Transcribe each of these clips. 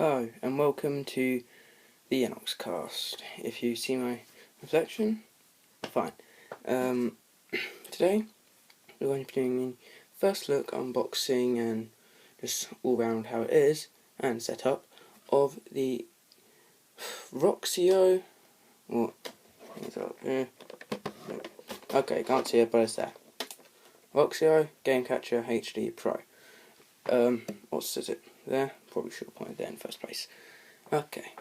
Hello and welcome to the Cast. If you see my reflection, fine. Today we're going to be doing the first look, unboxing and just all round how it is and setup of the Roxio. What is up here? Okay, can't see it, but it's there. Roxio Game Catcher HD Pro. What says it there? Probably should have pointed there in the first place. Okay,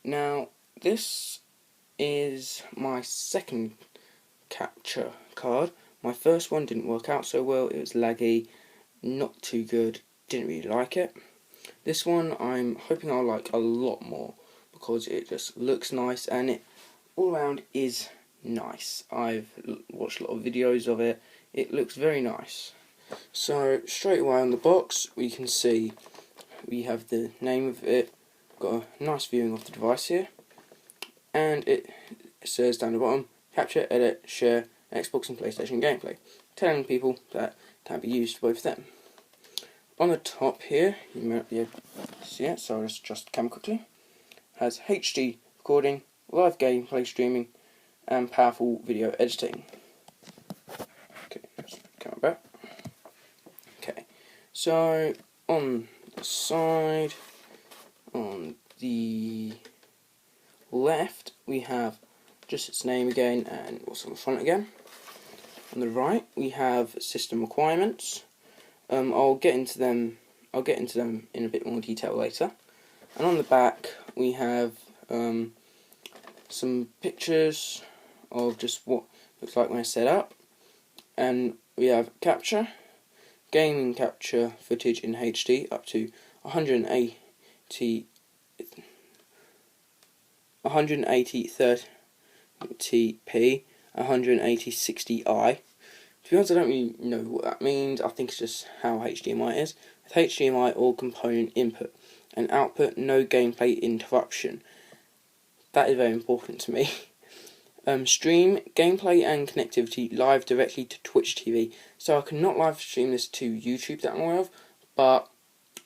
now this is my second capture card. My first one didn't work out so well. It was laggy, not too good, didn't really like it. This one I'm hoping I'll like a lot more because it just looks nice and it all around is nice. I've watched a lot of videos of it. It looks very nice. So straight away on the box we can see we have the name of it, got a nice viewing of the device here, and it says down the bottom, capture, edit, share, Xbox and PlayStation gameplay, telling people that can be used for both of them. On the top here, you may not be able to see it, so let's adjust the camera quickly, has HD recording, live gameplay streaming, and powerful video editing. Okay, let's come back. Okay, so on the side, on the left, we have just its name again and what's on the front again. On the right, we have system requirements. I'll get into them in a bit more detail later. And on the back, we have some pictures of just what it looks like when it's set up, and we have capture. Gaming capture footage in HD up to 180 30p, 180 60i. To be honest, I don't really know what that means. I think it's just how HDMI is. With HDMI, all component input and output, no gameplay interruption. That is very important to me. Stream gameplay and connectivity live directly to Twitch TV. So I cannot live stream this to YouTube that I'm aware of, but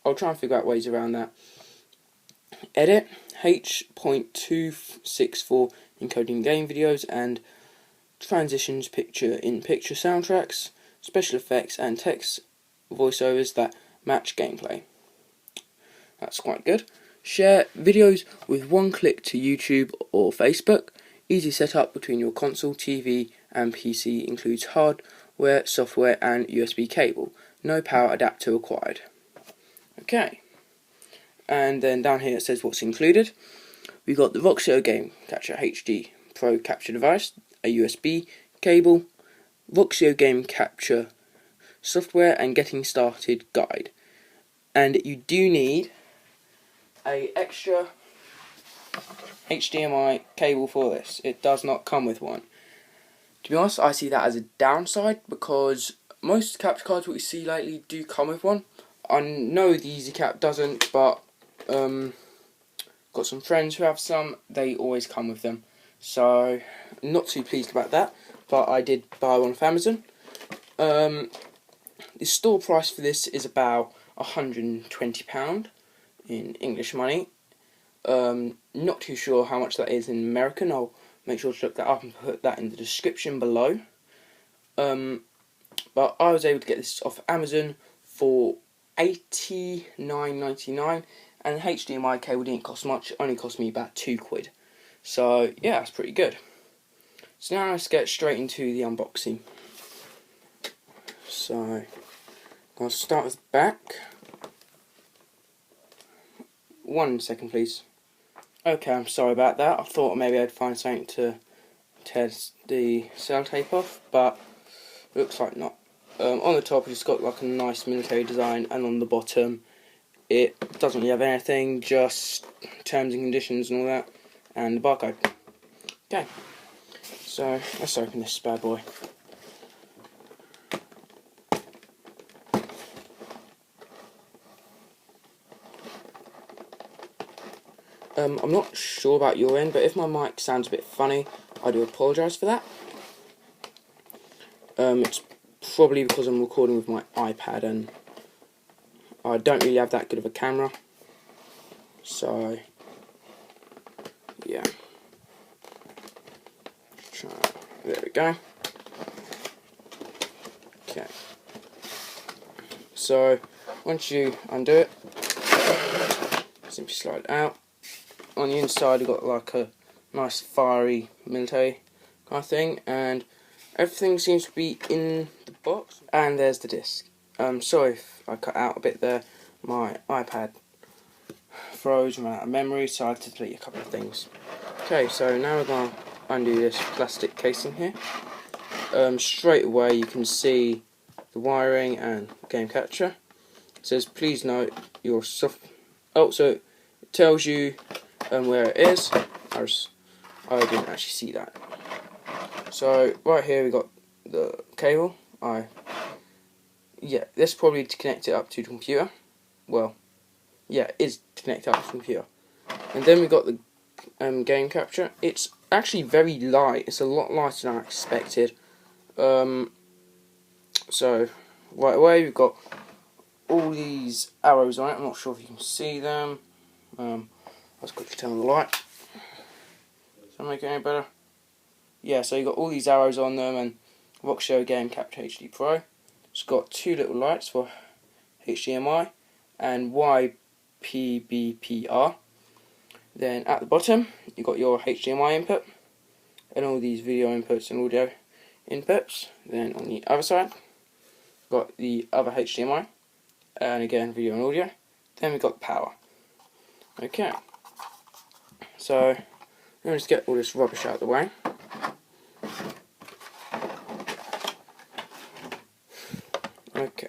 I'll try and figure out ways around that. Edit H.264 encoding game videos and transitions picture-in-picture soundtracks, special effects and text voiceovers that match gameplay. That's quite good. Share videos with one click to YouTube or Facebook. Easy setup between your console, TV and PC, includes hardware, software and USB cable. No power adapter required. Okay. And then down here it says what's included. We've got the Roxio Game Catcher HD Pro capture device, a USB cable, Roxio Game Capture software and getting started guide. And you do need a extra HDMI cable for this. It does not come with one. To be honest, I see that as a downside because most capture cards we see lately do come with one. I know the EasyCap doesn't, but got some friends who have some. They always come with them, so not too pleased about that. But I did buy one off Amazon. The store price for this is about £120 in English money. Not too sure how much that is in American. I'll make sure to look that up and put that in the description below. But I was able to get this off Amazon for $89.99, and the HDMI cable didn't cost much. It only cost me about £2. So yeah, that's pretty good. So now let's get straight into the unboxing. So I'll start with the back. 1 second, please. Okay, I'm sorry about that. I thought maybe I'd find something to tear the sellotape off, but looks like not. On the top it's got like a nice military design, and on the bottom it doesn't really have anything, just terms and conditions and all that, and the barcode. Okay, so let's open this bad boy. I'm not sure about your end, but if my mic sounds a bit funny, I do apologise for that. It's probably because I'm recording with my iPad and I don't really have that good of a camera. So yeah, there we go. Okay, so once you undo it, simply slide it out. On the inside, you've got like a nice fiery military kind of thing, and everything seems to be in the box. And there's the disc. Sorry if I cut out a bit there. My iPad froze, ran out of memory, so I had to delete a couple of things. Okay, so now we're going to undo this plastic casing here. Straight away you can see the wiring and game capture. It says please note your soft. Oh, so it tells you where it is. I didn't actually see that. So right here we got the cable. Yeah, this is probably to connect it up to the computer. Well, yeah, it is to connect up to the computer. And then we got the game capture. It's actually very light. It's a lot lighter than I expected. So right away we've got all these arrows on it. I'm not sure if you can see them. Let's quickly turn on the light. Does that make it any better? Yeah, so you've got all these arrows on them, and Roxio Game Capture HD Pro. It's got two little lights for HDMI and YPBPR. Then at the bottom you've got your HDMI input and all these video inputs and audio inputs. Then on the other side got the other HDMI and again video and audio. Then we've got the power. Okay, so let me just get all this rubbish out of the way. Okay,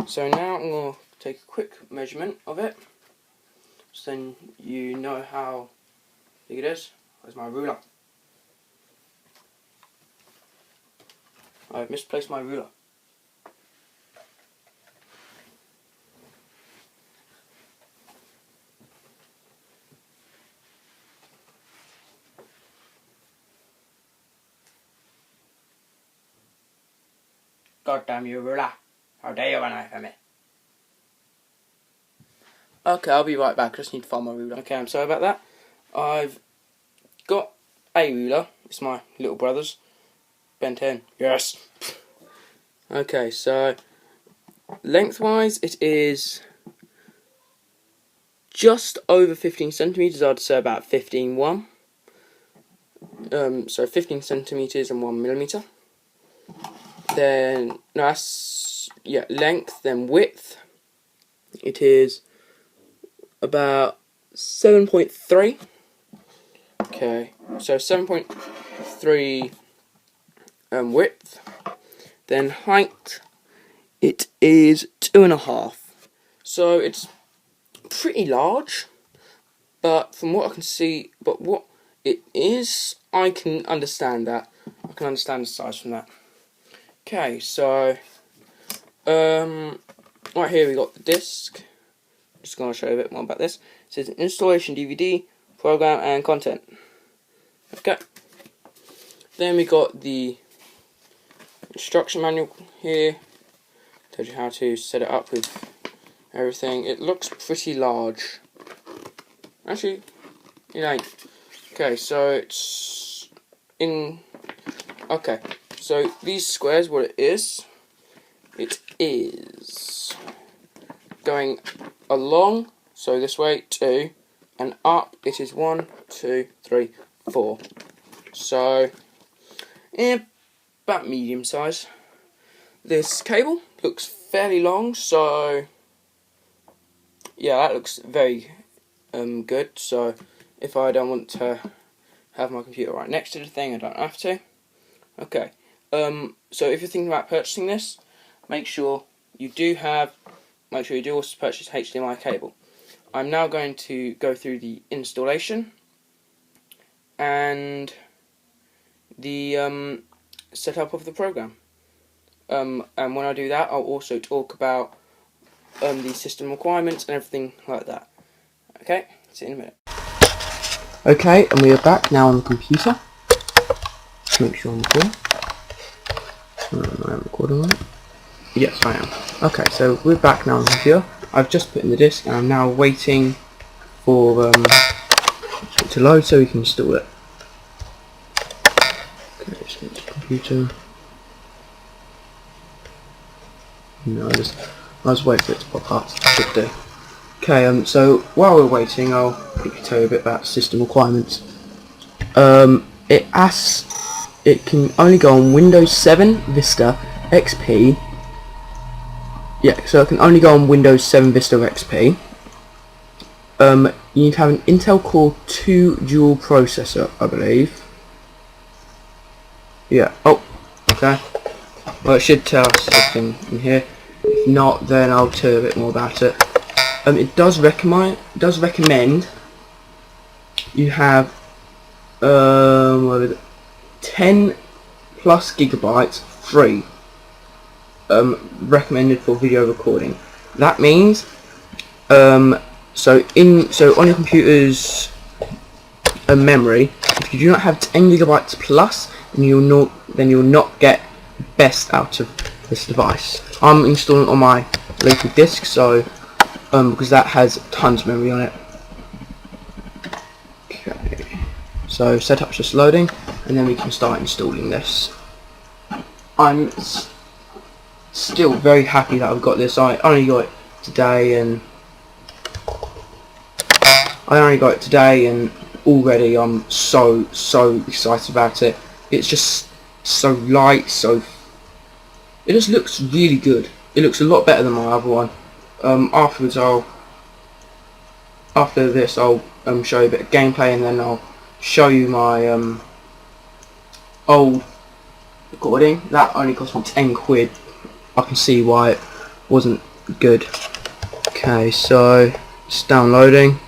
so now I'm going to take a quick measurement of it, so then you know how big it is. Where's my ruler? I've misplaced my ruler. God damn you, ruler. How dare you run away from me? Okay, I'll be right back. I just need to find my ruler. Okay, I'm sorry about that. I've got a ruler. It's my little brother's. Ben 10. Yes! Okay, so lengthwise it is just over 15 centimetres. I'd say about 15.1. So 15 centimetres and 1 millimetre. Then, no, that's, yeah, length, then width. It is about 7.3. Okay, so 7.3 width. Then height, it is 2.5. So it's pretty large, but from what I can see, but what it is, I can understand that. I can understand the size from that. Okay, so right here we got the disc. Just going to show you a bit more about this. It says installation DVD, program and content. Okay. Then we got the instruction manual here. Tells you how to set it up with everything. It looks pretty large. Actually, it ain't. Okay, so it's in. Okay, so these squares, what it is going along, so this way 2, and up it is 1, 2, 3, 4. So about medium size. This cable looks fairly long, so yeah, that looks very good. So if I don't want to have my computer right next to the thing, I don't have to. Okay, so if you're thinking about purchasing this, make sure you do also purchase HDMI cable. I'm now going to go through the installation and the setup of the program. And when I do that, I'll also talk about the system requirements and everything like that. Okay, see you in a minute. Okay, and we are back now on the computer. Make sure I'm recording. I am recording on it. Yes, I am. Okay, so we're back now on the computer. I've just put in the disc and I'm now waiting for it to load so we can install it. Okay, let's get to the computer. No, I was waiting for it to pop up. Should do. Okay, so while we're waiting, I'll quickly tell you a bit about system requirements. It can only go on Windows 7 Vista XP. Yeah, so it can only go on Windows 7 Vista XP. You need to have an Intel Core 2 dual processor, I believe. Yeah. Oh, okay. Well, it should tell us everything in here. If not, then I'll tell you a bit more about it. It does recommend you have 10 plus gigabytes free, recommended for video recording. That means so on your computer's memory, if you do not have 10 gigabytes plus, then you'll not get best out of this device. I'm installing it on my local disk, so because that has tons of memory on it. Okay, so setup's just loading, and then we can start installing this. I'm still very happy that I've got this. I only got it today, and already I'm so excited about it. It's just so light, it just looks really good. It looks a lot better than my other one. After this I'll show you a bit of gameplay, and then I'll show you my old recording. That only cost me 10 quid. I can see why it wasn't good. Okay, so it's downloading.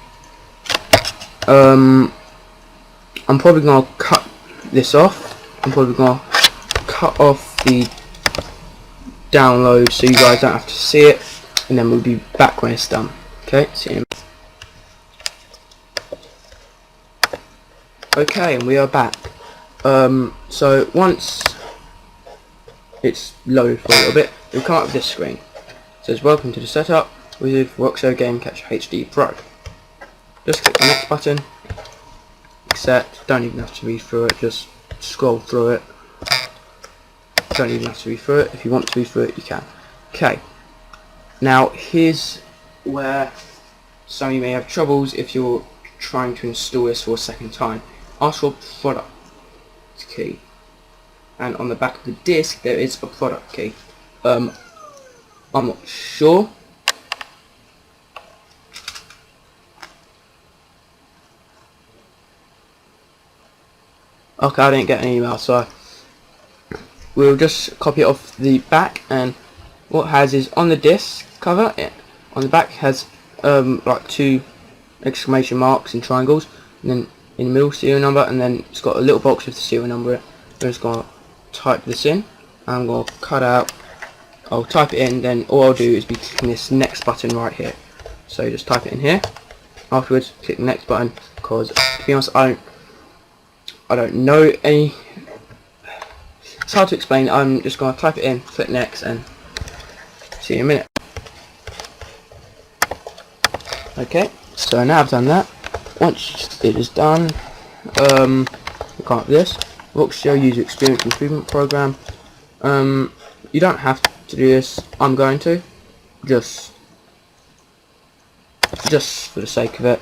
I'm probably gonna cut this off. I'm probably gonna cut off the download so you guys don't have to see it, and then we'll be back when it's done. Okay, see you. Okay, and we are back. So once it's loaded for a little bit, it'll come up with this screen. It says welcome to the setup with Roxio Game Catcher HD Pro. Just click the next button, accept. Don't even have to read through it, just scroll through it. Don't even have to read through it. If you want to read through it, you can. Okay, now here's where some of you may have troubles if you're trying to install this for a second time. Ask for product key, and on the back of the disc there is a product key. I'm not sure. Okay, I didn't get an email, so we'll just copy it off the back, and what it has is on the disc cover, on the back has like 2 exclamation marks and triangles, and then in the middle serial number, and then it's got a little box with the serial number in it. I'm just going to type this in. I'm going to cut out, I'll type it in, then all I'll do is be clicking this next button right here. So just type it in here. Afterwards click the next button, because to be honest I don't know any. It's hard to explain. I'm just going to type it in, click next, and see you in a minute. Okay, so now I've done that. Once it is done, we come up with this roxio user experience improvement program. You don't have to do this. I'm going to just for the sake of it.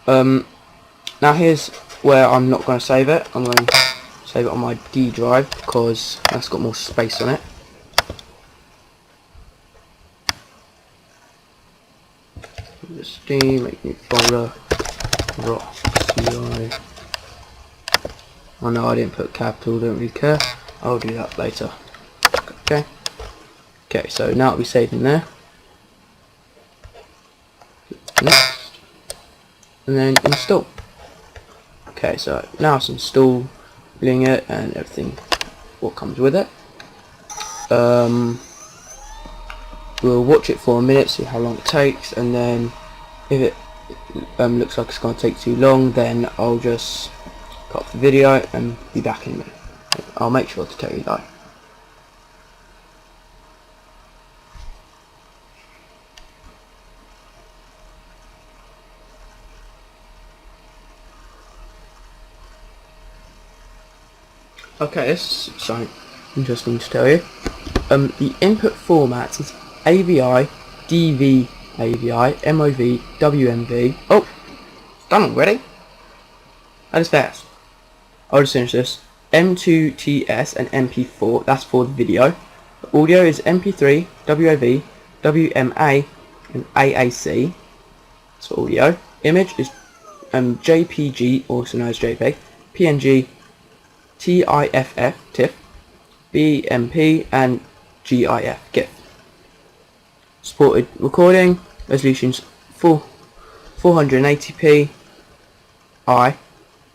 Now here's where I'm not going to save it. I'm going to save it on my D drive because that's got more space on it. Just D, make new folder, roxio. Oh no, I didn't put capital, don't really care. I'll do that later. Okay. Okay, so now it'll be saved in there. Next. And then install. Okay, so now it's installing it and everything what comes with it. We'll watch it for a minute, see how long it takes, and then if it looks like it's going to take too long, then I'll just cut off the video and be back in a minute. I'll make sure to tell you that. Okay, this is something interesting to tell you. The input formats is AVI, DV, AVI, MOV, WMV. Oh, it's done already. That is fast. I'll just finish this. M2TS and MP4. That's for the video. Audio is MP3, WAV, WMA, and AAC. That's for audio. Image is JPG, also known as JPEG, PNG, TIFF, TIFF, BMP, and GIF, GIF. Supported recording resolutions 480p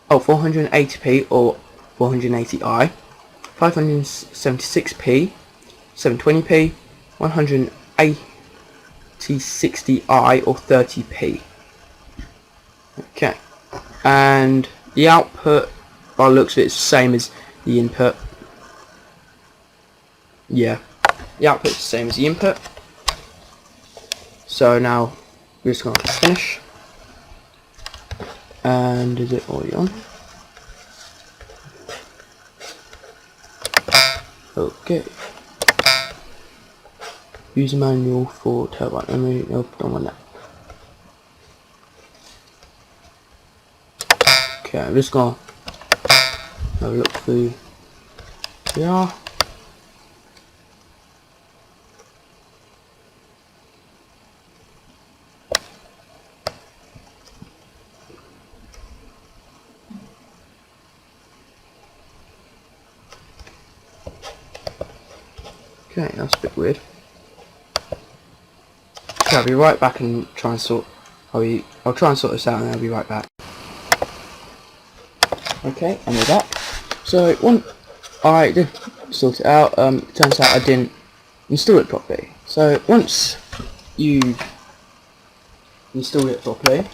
480p or 480i, 576p, 720p, 18060i or 30p. Okay, and the output, by the looks of it, is the same as the input. Yeah, the output is the same as the input. So now we're just going to finish. And is it already on? Okay. User manual for terabyte memory. Nope, don't want that. Okay, I'm just gonna have a look through. Yeah. Okay, that's a bit weird. Okay, I'll be right back and try and sort. I'll try and sort this out, and I'll be right back. Okay, and we're back. So once I did sort it out, it turns out I didn't install it properly. So once you installed it properly,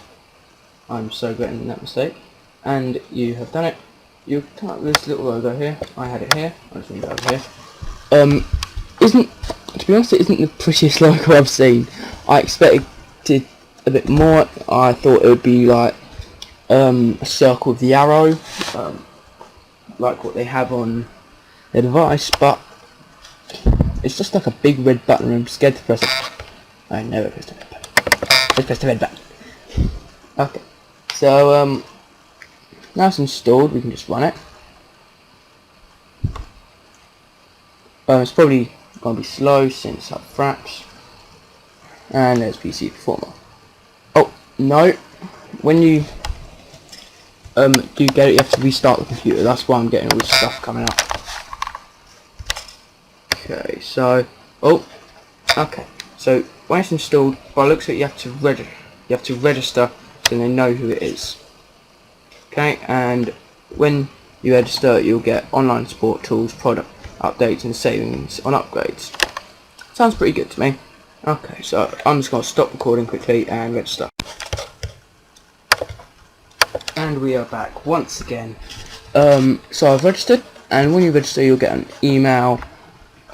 I'm so regretting that mistake, and you have done it, you come up with this little logo here. I had it here. I'll just move it over here. To be honest, it isn't the prettiest logo I've seen. I expected a bit more. I thought it would be like a circle with the arrow, like what they have on their device, but it's just like a big red button. I'm scared to press it. I never pressed the red button. Let's press the red button. Okay, so now it's installed, we can just run it. It's probably going to be slow since I have fraps. And there's PC Performer. Oh no, when you do get it, you have to restart the computer. That's why I'm getting all this stuff coming up. Okay, so okay, so when it's installed, by the looks of it, you have to register so they know who it is. Okay, and when you register, you'll get online support, tools, product updates, and savings on upgrades. Sounds pretty good to me. Okay, so I'm just going to stop recording quickly and register. And we are back once again. So I've registered, and when you register, you'll get an email,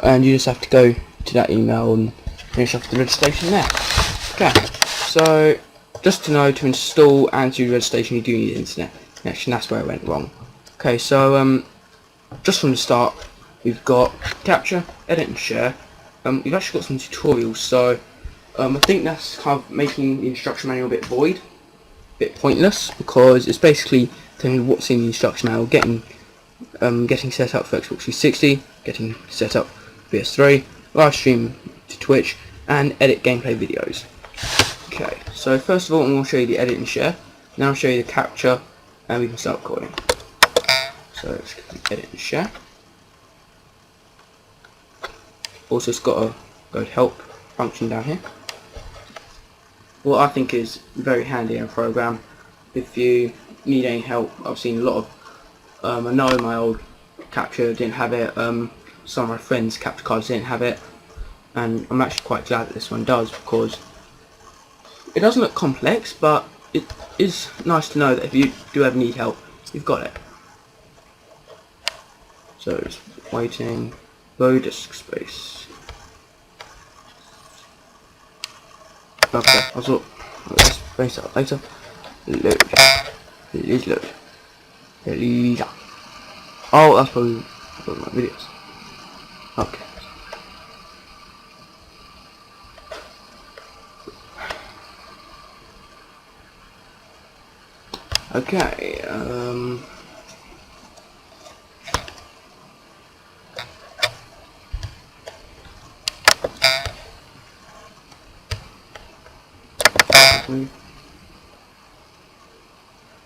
and you just have to go to that email and finish off the registration there. Okay, so just to know, to install and to do registration, you do need internet connection. That's where it went wrong. Okay, so just from the start, we've got capture, edit, and share. We've actually got some tutorials, so I think that's kind of making the instruction manual a bit void, a bit pointless, because it's basically telling you what's in the instruction manual, getting set up for Xbox 360, getting set up for PS3, live stream to Twitch, and edit gameplay videos. Okay, so first of all, I'm going to show you the edit and share. Then I'll show you the capture, and we can start recording. So let's click edit and share. Also, it's got a go to help function down here. What I think is very handy in a program. If you need any help, I've seen a lot of. I know my old capture didn't have it. Some of my friends' capture cards didn't have it, and I'm actually quite glad that this one does, because it doesn't look complex, but it is nice to know that if you do ever need help, you've got it. So just waiting. Load disk space. Okay, I'll sort this space out later. Load. Please load. Please. Oh, that's probably one of my videos. Okay. Okay,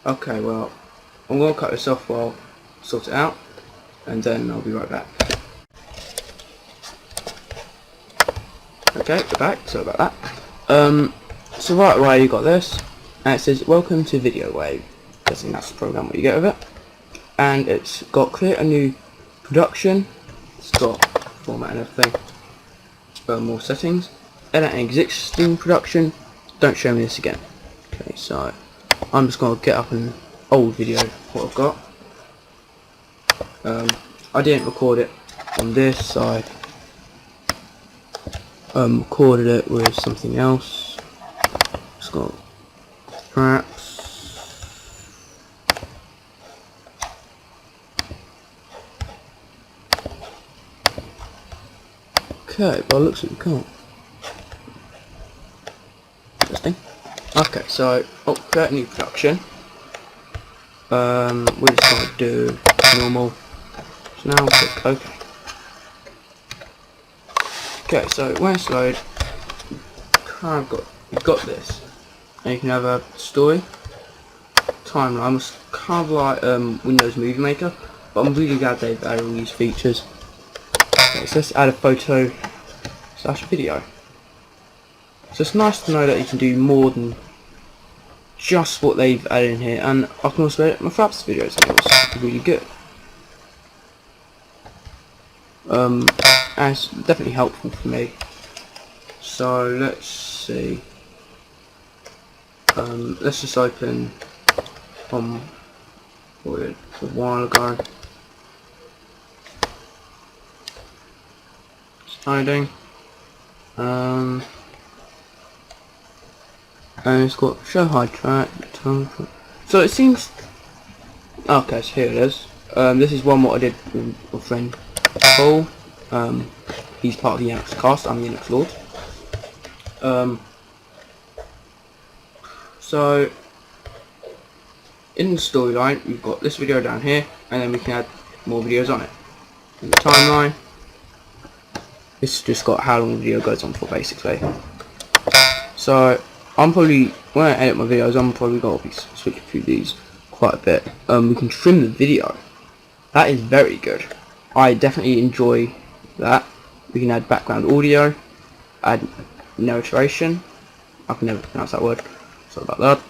okay, well, I'm going to cut this off while I sort it out, and then I'll be right back. Okay, we're back, sorry about that. So right away you got this, and it says, welcome to Video Wave. Guessing that's the program what you get with it. And it's got create a new production, it's got format and everything, more settings, edit an existing production, don't show me this again. Okay, so I'm just going to get up an old video what I've got. I didn't record it on this, I recorded it with something else. Just got perhaps. Okay, well, it looks like we can't. Interesting. Okay, so create a new production. We're just going to do normal. So now click OK. Okay, so when it's loaded, you've got this, and you can have a story, timeline. It's kind of like Windows Movie Maker, but I'm really glad they've added all these features. Okay, so let's add a photo / video. So it's nice to know that you can do more than just what they've added in here, and I can also edit my Fraps videos, and it's really good. And it's definitely helpful for me. So let's see. Let's just open what we did a while ago. Hiding, and it's got show hide track. So it seems okay. So here it is. This is what I did with my friend Paul. He's part of the Linux cast. I'm the Linux Lord. So in the storyline, we've got this video down here, and then we can add more videos on it. In the timeline. It's just got how long the video goes on for, basically. So I'm probably, when I edit my videos, I'm probably going to be switching through these quite a bit. We can trim the video. That is very good. I definitely enjoy that. We can add background audio, add narration. I can never pronounce that word. Sorry about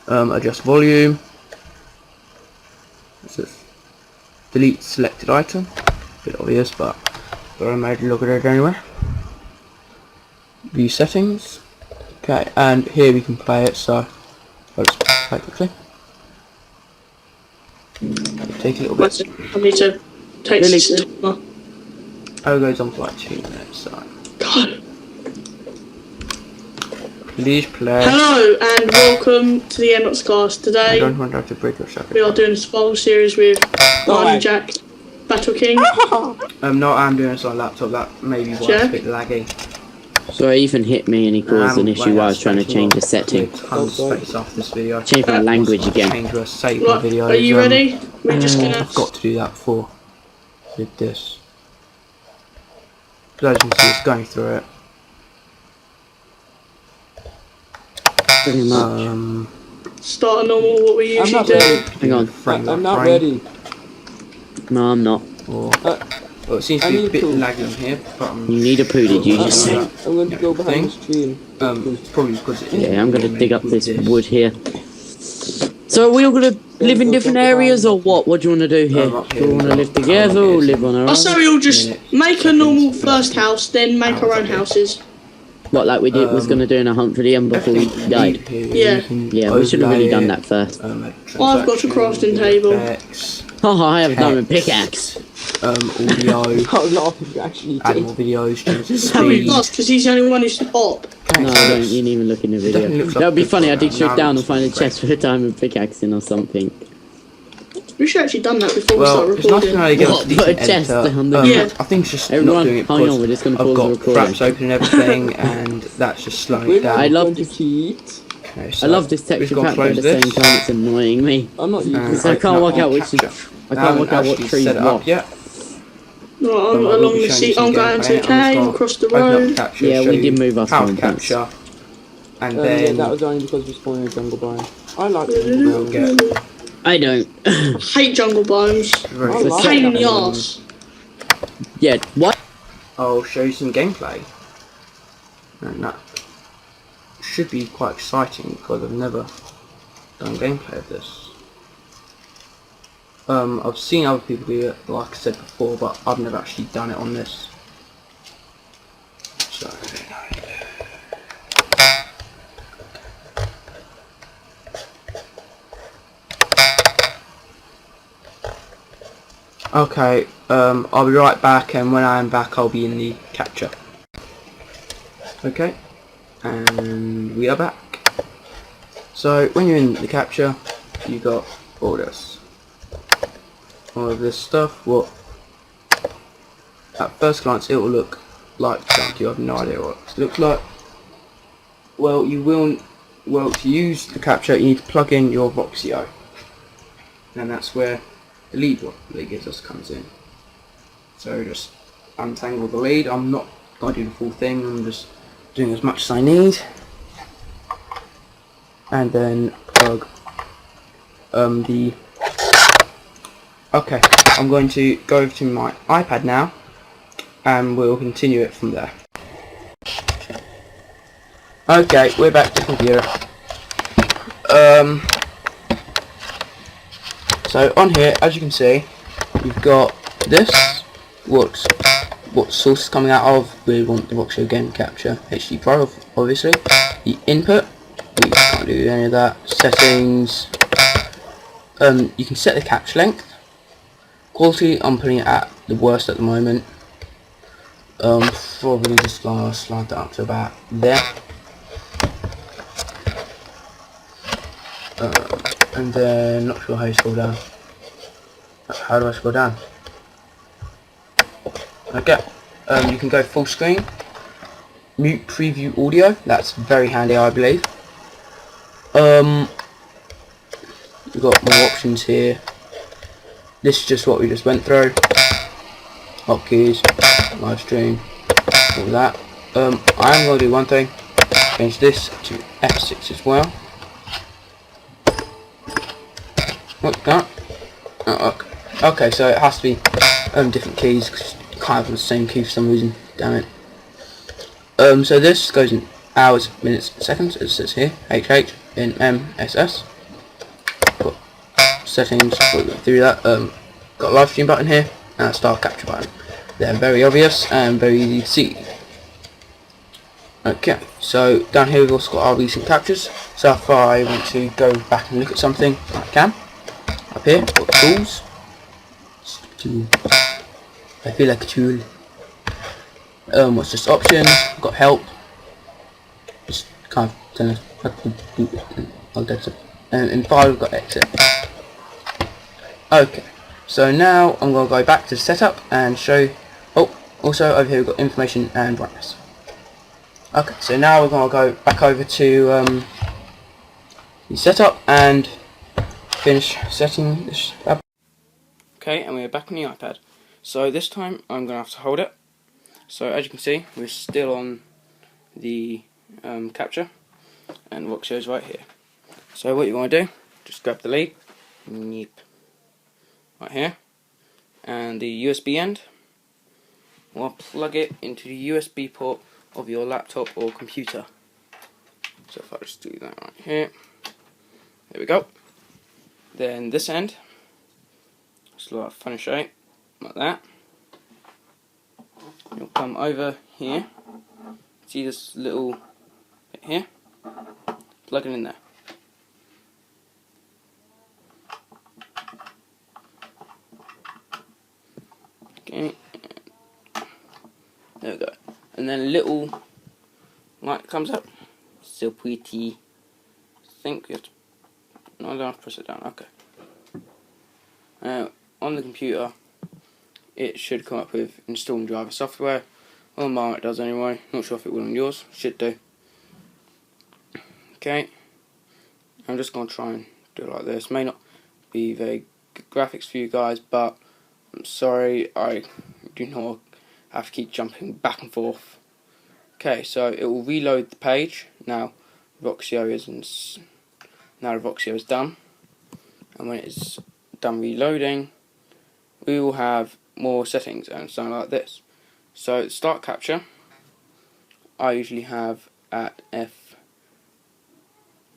that. Adjust volume. What's this? Delete selected item. Bit obvious, but I made a look at it anyway. View settings. Okay, and here we can play it, so I'll just play quickly. Take a little bit. I need to take really? Oh, it goes on for like 2 minutes, so. God. Please play. Hello and welcome to the Enox class. Today I don't want to have to break your shot. we are doing a survival series with Martin Jack, Battle King. No, I'm doing this on a laptop. That maybe was a bit laggy. So Ethan hit me and he caused an issue while I was trying to change a setting. Tons of space after this video. Change my language again. Change or save my videos. Are you ready? We're just gonna. I've got to do that before I did this. Because as you can see, it's going through it. Pretty much. Start a normal what we usually do. Hang on. I'm not ready. No, I'm not. Or, well, it seems to be a bit laggy in here, but You need a poo, did you just say? I'm going to go behind this tree and... it's probably because it is. Yeah, I'm going to dig up this wood here. So are we all going to live in different areas or what? What do you want to do here? Do we want to live together or live on our own? I say we all just make a normal first house, then make our own houses. What, like we did was going to do in a hunt for the end before we died? Yeah. Yeah, we should have really done that first. I've got a crafting table. Oh, I have done a pickaxe. Audio. Oh, no, you actually Add did. more videos, change the How many speed. lost? Because he's the only one who's up. No, I don't. You didn't even look in the video. Definitely looks That would be like funny. a I'd dig straight good down and one. find a chest for a diamond pickaxing or something. To be We should have actually done that before Well, we it's start nice to recording. know you get What, a put a decent test editor. on the- Yeah. I think it's just Everyone, not doing it hang on, because we're just gonna I've pause the got recording. fraps open and everything, and that's just slowing We're it down. I not love going to this- cheat. Okay, I so love this we've texture got pack, to but at close the same this. time it's annoying me. I'm not using Because I it. can't open work up out our which capture. I I can't haven't work out what actually tree's set it what. up yet. Right, I will along be the showing you seat, some I'm going gameplay, to and I'm just cave gonna across the open up the road. capture, Yeah, show we did you move our how to spawn points. capture, and Yeah, then that was only because we spawned in a jungle biome. I like jungle we'll biomes. get I don't. Hate jungle biomes. very I good like Pain in the setup. arse. Yeah, what? I'll show you some gameplay, and that should be quite exciting because I've never done gameplay of this. I've seen other people do it, like I said before, but I've never actually done it on this. So, okay, I'll be right back, and when I am back I'll be in the capture. Okay, and we are back. So when you're in the capture, you got all of this stuff. What at first glance it will look like junk. You have no idea what it looks like. Well, to use the capture you need to plug in your roxio, and that's where the lead one that it gives us comes in. So just untangle the lead. I'm not going to do the full thing, I'm just doing as much as I need, and then plug okay, I'm going to go over to my iPad now and we'll continue it from there. Okay, we're back to the computer. So on here, as you can see, we've got this, what source is coming out of. We want the roxio Game Capture HD Pro, obviously. The input, we can't do any of that. Settings, you can set the capture length. Quality, I'm putting it at the worst at the moment. Probably just gonna slide that up to about there. And then, not sure how you scroll down. How do I scroll down? Okay, you can go full screen. Mute preview audio, that's very handy I believe. We've got more options here. This is just what we just went through. Hotkeys, live stream, all that. I am going to do one thing, change this to F6 as well. What, that? Oh, okay, so it has to be different keys, because you can't have the same key for some reason, damn it. So this goes in hours, minutes, seconds, as it says here, HH in MSS. Got settings, we'll go through that. Got a live stream button here, and a start capture button. They're very obvious and very easy to see. Okay, so down here we've also got our recent captures. So if I want to go back and look at something, I can. Up here, got tools. Tool. I feel like a tool. What's this options? Got help. Just kind of tell us how to do it. I'll do it. And in 5 we've got exit. Okay, so now I'm going to go back to the setup and show. Oh, also over here we've got information and brightness. Okay, so now we're going to go back over to the setup and finish setting this up. Okay, and we're back on the iPad. So this time I'm going to have to hold it. So as you can see, we're still on the capture, and roxio's right here. So what you want to do, just grab the lead, right here, and the USB end. We'll plug it into the USB port of your laptop or computer. So if I just do that right here, there we go. Then this end, just like a funny shape, like that. You'll come over here, see this little bit here, plug it in there. Okay, there we go. And then a little light comes up. So pretty. I think we have to. No, I don't have to press it down. Okay. On the computer, it should come up with installing driver software. On mine it does anyway. Not sure if it will on yours. Should do. Okay. I'm just going to try and do it like this. May not be very good graphics for you guys, but I'm sorry, I do not have to keep jumping back and forth. Okay, so it will reload the page. Now roxio is done, and when it's done reloading, we will have more settings and something like this. So start capture, I usually have at F.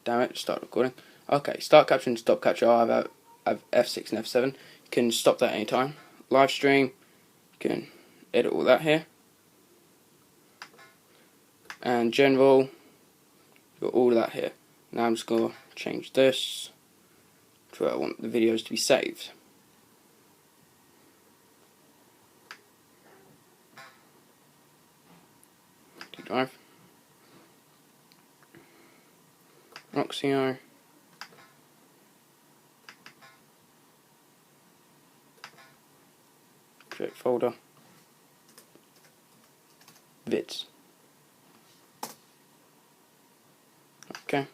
Damn it! Start recording. Okay, start capture and stop capture. I have F6 and F7. You can stop that anytime. Live stream. You can edit all that here. And general, you've got all of that here. Now I'm just going to change this to where I want the videos to be saved. D drive, roxio, create folder, vids. Okay.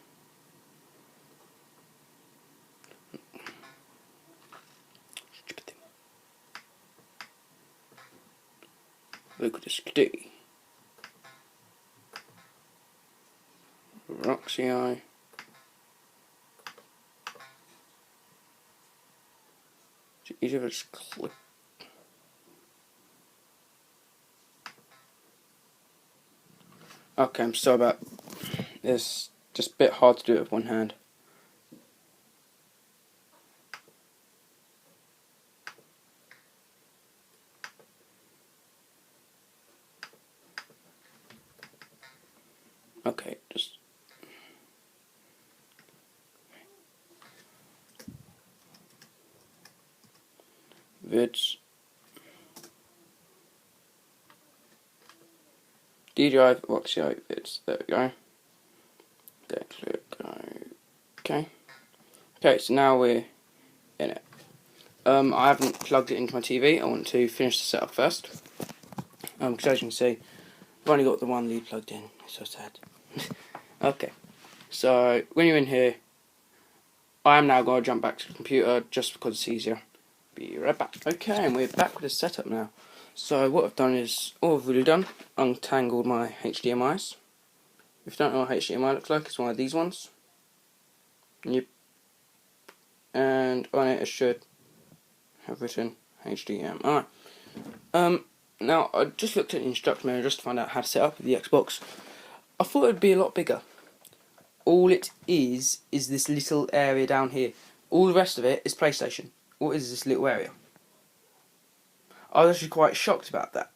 Stupid thing. Look at this today. Roxio. It's easy to just click. Okay, I'm sorry about this. Just a bit hard to do it with one hand. Okay, just vids, D drive, roxio, vids. There we go. Okay, click OK. Okay, so now we're in it. I haven't plugged it into my TV. I want to finish the setup first. Because as you can see, I've only got the one lead plugged in. It's so sad. Okay, so when you're in here, I am now going to jump back to the computer just because it's easier. Be right back. Okay, and we're back with the setup now. So what I've done is, all I've really done, untangled my HDMIs. If you don't know what HDMI looks like, it's one of these ones. Yep. And on it should have written HDMI. Now I just looked at the instruction manual just to find out how to set up the Xbox. I thought it would be a lot bigger. All it is this little area down here. All the rest of it is PlayStation. What is this little area? I was actually quite shocked about that.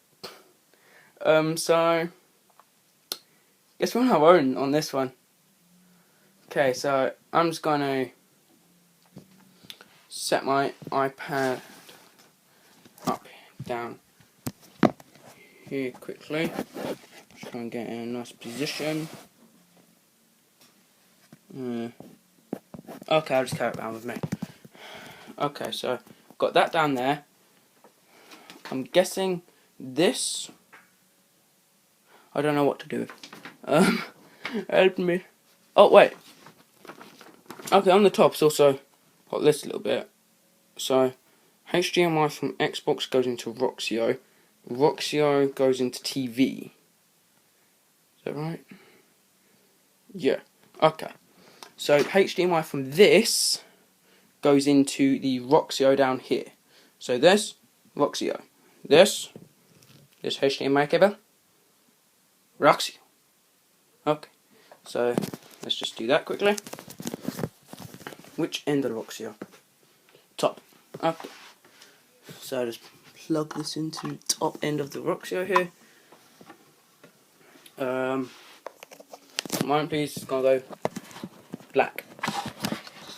So guess we're on our own on this one. Okay, so I'm just going to set my iPad up, down here quickly. Just try and get in a nice position. Okay, I'll just carry it around with me. Okay, so got that down there. I'm guessing this, I don't know what to do. Help me. Oh wait. Okay, on the top it's also got this a little bit. So HDMI from Xbox goes into Roxio. Roxio goes into TV. Is that right? Yeah. Okay. So HDMI from this goes into the Roxio down here. So this Roxio. This HDMI cable. Roxio. Okay. So let's just do that quickly. Which end of the Roxio? Top. Okay. So just plug this into the top end of the Roxio here. Mine piece is gonna go black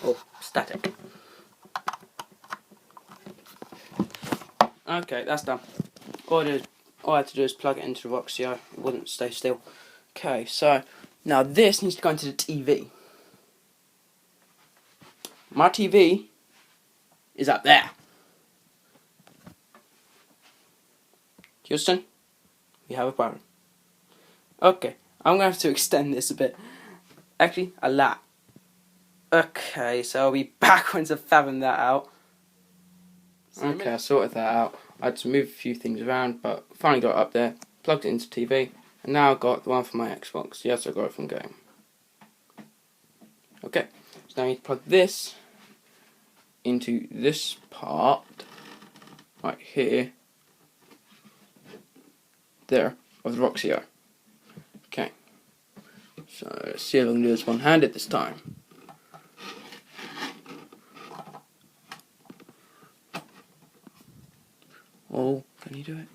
or static. Okay, that's done. All I had to do is plug it into the Roxio. It wouldn't stay still. Okay, so now this needs to go into the TV. My TV is up there. Houston, we have a problem. Okay, I'm going to have to extend this a bit. Actually, a lot. Okay, so I'll be back once I've fathomed that out. Okay, I sorted that out. I had to move a few things around, but finally got it up there, plugged it into TV, and now I've got the one for my Xbox. Yes, I got it from game. Okay, so now I need to plug this into this part, right here, there, of the roxio. Okay, so let's see if I can do this one-handed this time. Oh, can you do it?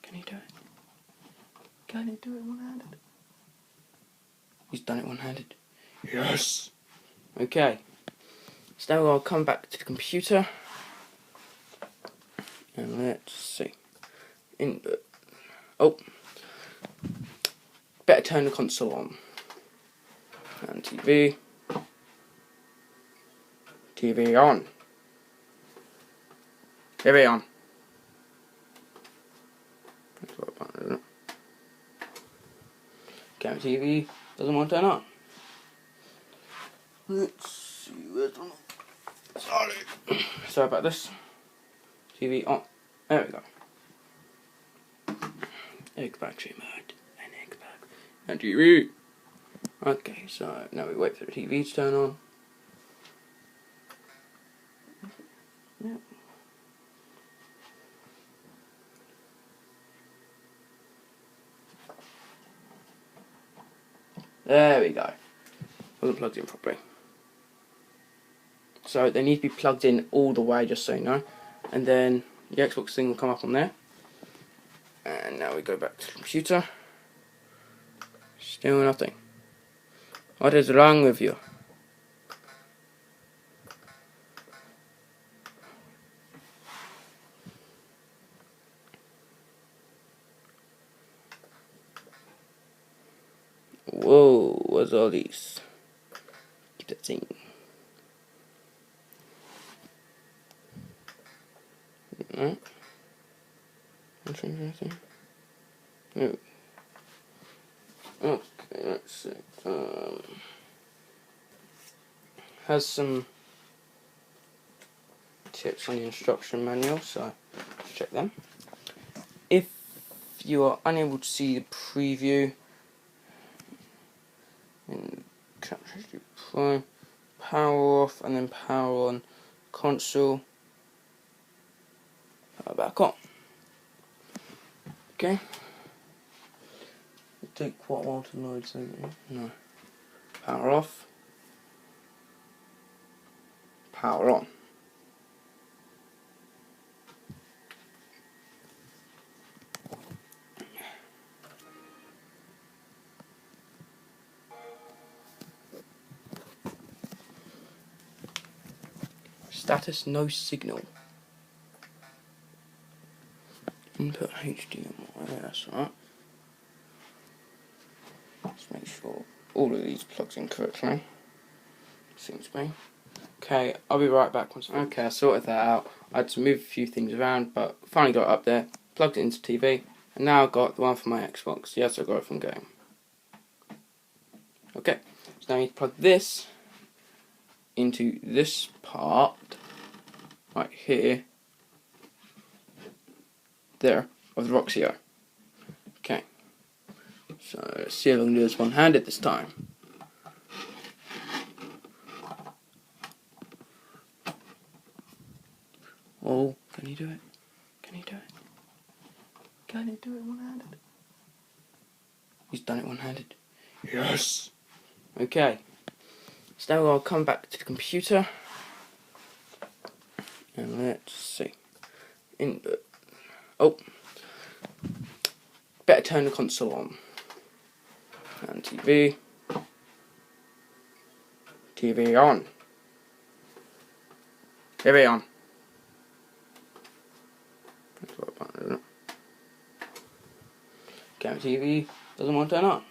Can you do it? Can you do it one-handed? He's done it one-handed. Yes! Okay. So now I'll come back to the computer. And let's see. Input. Oh. Better turn the console on. And TV. TV on. TV on. That's what I isn't it? Camera TV doesn't want to turn on. Let's see, where's the... Sorry about this. TV on. There we go. Egg battery mode. An egg bag. And TV. Okay, so now we wait for the TV to turn on. Yeah. There we go. Wasn't plugged in properly. So they need to be plugged in all the way, just so you know. And then the Xbox thing will come up on there. And now we go back to the computer. Still nothing. What is wrong with you? Whoa, what's all these? Keep that thing. No. Not change anything. No. Okay, let's see. Has some tips on the instruction manual, so let's check them. If you are unable to see the preview in Capture HD Pro, power off and then power on console, power back on. Okay. It'll take quite a while to load something. No. Power off. Power on. Status no signal. Input HDMI, yeah, that's right. Let's make sure all of these plugs in correctly. Seems to be. Okay, I'll be right back once. Okay, I sorted that out. I had to move a few things around, but finally got it up there, plugged it into TV, and now I've got the one for my Xbox. Yes, I got it from game. Okay, so now I need to plug this into this part, right here, there, of the roxio. Okay, so let's see if I can do this one-handed this time. Oh, can you do it? Can you do it? Can you do it one-handed? He's done it one-handed. Yes! Okay, so now I'll come back to the computer. And let's see. Input. Oh. Better turn the console on. And TV. TV on. TV on. That's what I isn't it? Camera TV doesn't want to turn on.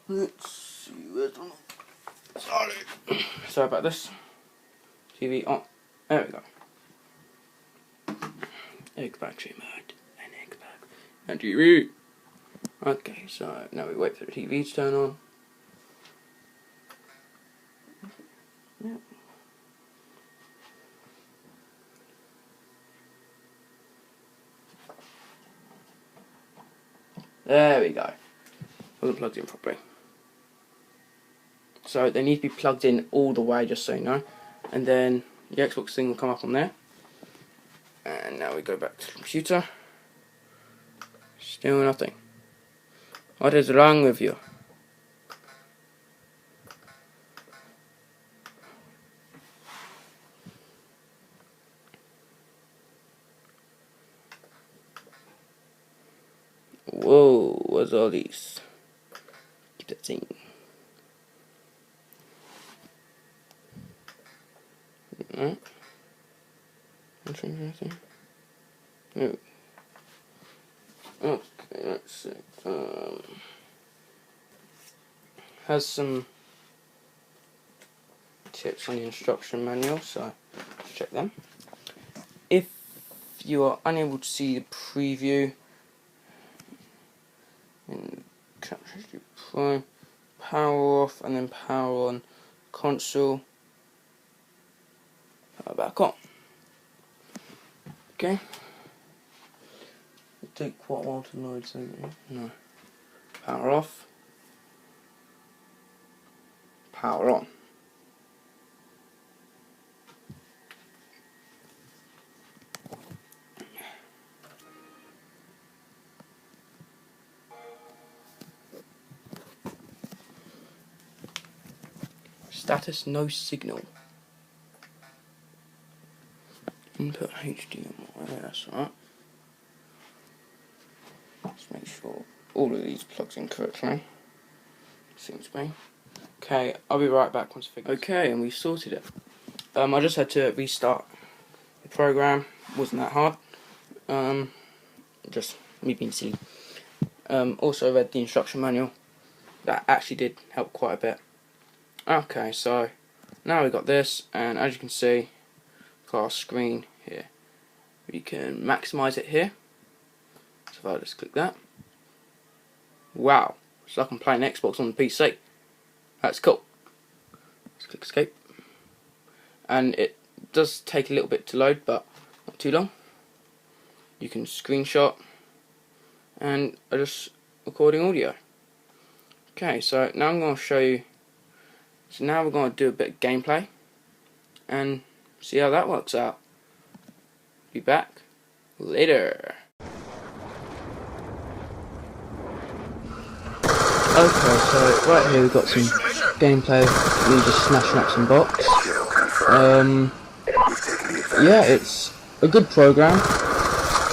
Let's see, where's the... Sorry about this. TV on. There we go. Egg battery mode. And TV. Okay, so now we wait for the TV to turn on. Yeah. There we go. Wasn't plugged in properly. So they need to be plugged in all the way, just so you know. And then the Xbox thing will come up on there. And now we go back to the computer. Still nothing. What is wrong with you? Whoa, what's all these? Keep that thing. No. Not changing anything. No. Okay, let's see. Has some tips on the instruction manual, so let's check them. If you are unable to see the preview in Capture HD Pro, power off and then power on console, power back on. Okay. It'll take quite a while to load something. No. Power off. Power on. Status no signal. Input HDMI, that's right. Let's make sure all of these plugs in correctly. Seems to be. Okay, I'll be right back once I figure. Okay, and we've sorted it. I just had to restart the program. Wasn't that hard. Just me being silly. Also read the instruction manual. That actually did help quite a bit. Okay, so now we've got this, and as you can see, got our screen here. We can maximise it here. So if I just click that, wow, it's like I'm playing Xbox on the PC. That's cool. Let's click escape, and it does take a little bit to load, but not too long. You can screenshot, and I'm just recording audio. Okay, so now I'm going to show you. So now we're going to do a bit of gameplay and see how that works out. Be back later. Okay, so right here we've got some gameplay. Me just smashing up some bots. Yeah, it's a good program.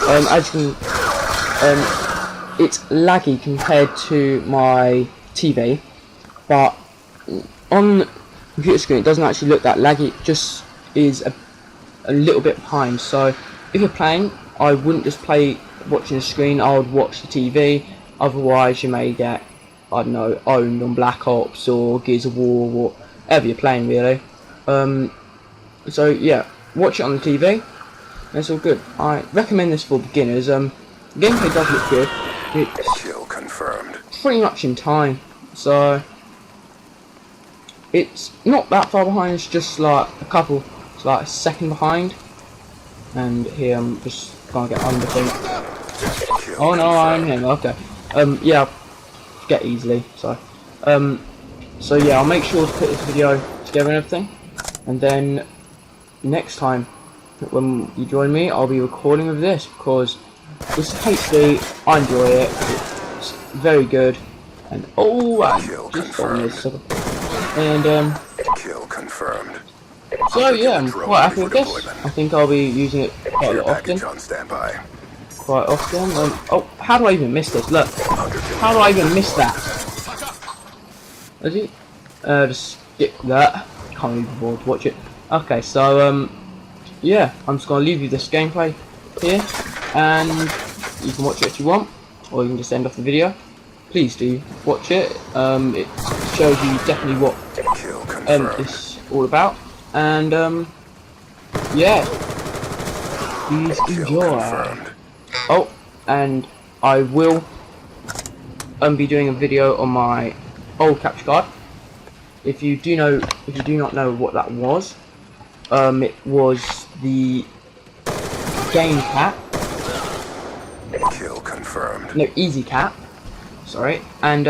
As you can, it's laggy compared to my TV, but on the computer screen it doesn't actually look that laggy. It just is a little bit behind. So if you're playing, I wouldn't just play watching the screen, I would watch the TV, otherwise you may get, I don't know, owned on Black Ops or Gears of War or whatever you're playing really. So yeah, watch it on the TV, it's all good. I recommend this for beginners. Gameplay does look good, it's pretty much in time, so it's not that far behind, it's just like it's like a second behind. And here I'm just gonna get under things. Oh no, I'm him, okay. Yeah, get easily, so yeah, I'll make sure to put this video together and everything. And then next time when you join me, I'll be recording with this, because this HD, I enjoy it, it's very good. And oh, I just got this. And kill confirmed. so yeah, I'm quite happy with this. I think I'll be using it quite a lot often. Quite often. Oh, how do I even miss this? Look, how do I even miss that? Is it? Just skip that. Can't even bother to watch it. Okay, so yeah, I'm just gonna leave you this gameplay here, and you can watch it if you want, or you can just end off the video. Please do watch it. It shows you definitely what it's all about, and yeah, please enjoy. Oh, and I will be doing a video on my old capture card. If you do not know what that was, it was the game cap. Kill confirmed. No, easy cap. Sorry, and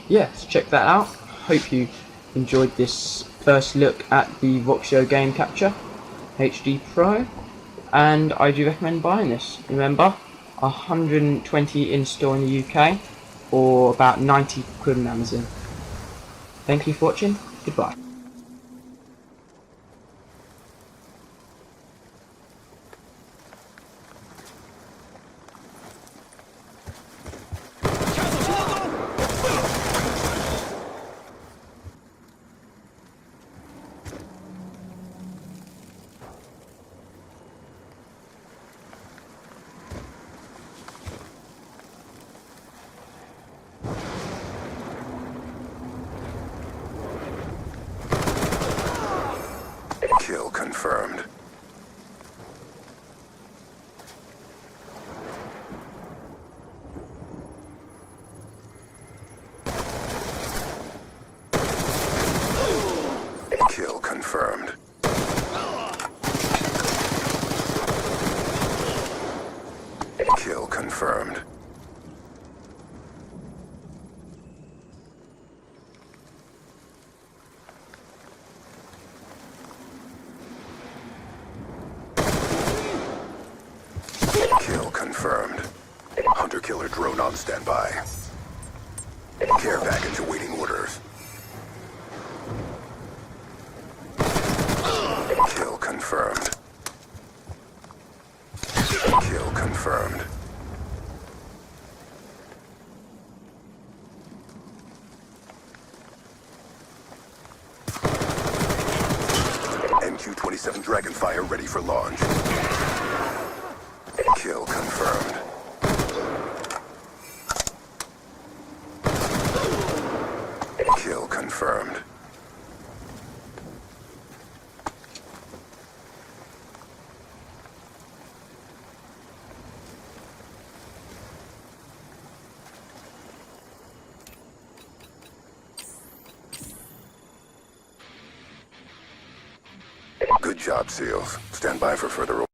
yeah, so check that out. Hope you enjoyed this first look at the Roxio Game Capture HD Pro, and I do recommend buying this. Remember, 120 in store in the UK, or about 90 quid on Amazon. Thank you for watching. Goodbye. Kill confirmed. Kill confirmed. Kill confirmed. Kill confirmed. Hunter-killer drone on standby. Care package awaiting orders. Kill confirmed. Kill confirmed. NQ-27 Dragonfire ready for launch. Kill confirmed. Kill confirmed. Good job, SEALs. Stand by for further orders.